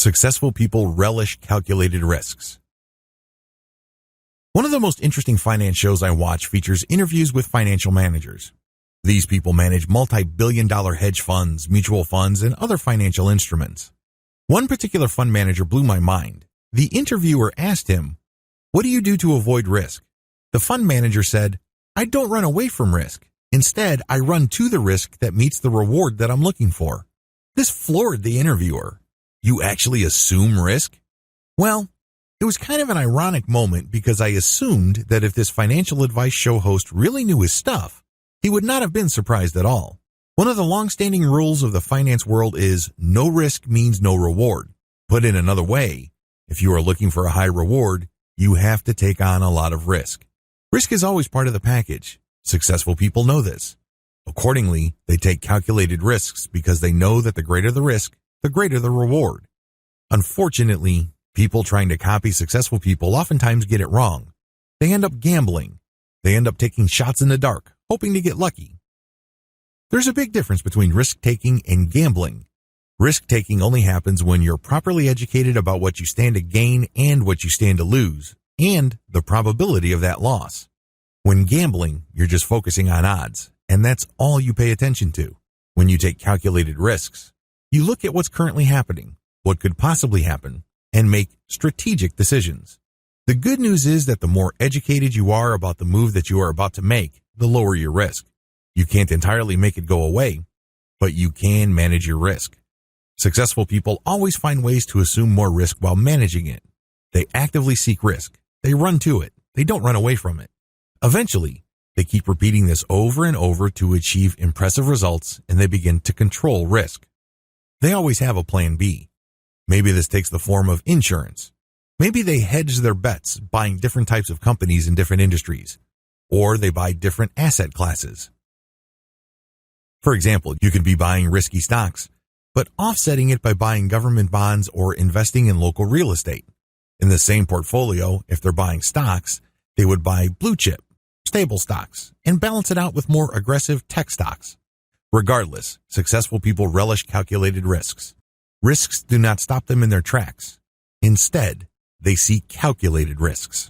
Successful people relish calculated risks. One of the most interesting finance shows I watch features interviews with financial managers. These people manage multi-billion-dollar hedge funds, mutual funds, and other financial instruments. One particular fund manager blew my mind. The interviewer asked him, "What do you do to avoid risk?" The fund manager said, "I don't run away from risk. Instead, I run to the risk that meets the reward that I'm looking for." This floored the interviewer. You actually assume risk? Well, it was kind of an ironic moment because I assumed that if this financial advice show host really knew his stuff, he would not have been surprised at all. One of the long-standing rules of the finance world is no risk means no reward. Put in another way, if you are looking for a high reward, you have to take on a lot of risk. Risk is always part of the package. Successful people know this. Accordingly, they take calculated risks because they know that the greater the risk, the greater the reward. Unfortunately, people trying to copy successful people oftentimes get it wrong. They end up gambling. They end up taking shots in the dark, hoping to get lucky. There's a big difference between risk-taking and gambling. Risk-taking only happens when you're properly educated about what you stand to gain and what you stand to lose, and the probability of that loss. When gambling, you're just focusing on odds, and that's all you pay attention to. When you take calculated risks, you look at what's currently happening, what could possibly happen, and make strategic decisions. The good news is that the more educated you are about the move that you are about to make, the lower your risk. You can't entirely make it go away, but you can manage your risk. Successful people always find ways to assume more risk while managing it. They actively seek risk. They run to it. They don't run away from it. Eventually, they keep repeating this over and over to achieve impressive results, and they begin to control risk. They always have a plan B. Maybe this takes the form of insurance. Maybe they hedge their bets, buying different types of companies in different industries, or they buy different asset classes. For example, you could be buying risky stocks, but offsetting it by buying government bonds or investing in local real estate. In the same portfolio, if they're buying stocks, they would buy blue chip, stable stocks, and balance it out with more aggressive tech stocks. Regardless, successful people relish calculated risks. Risks do not stop them in their tracks. Instead, they seek calculated risks.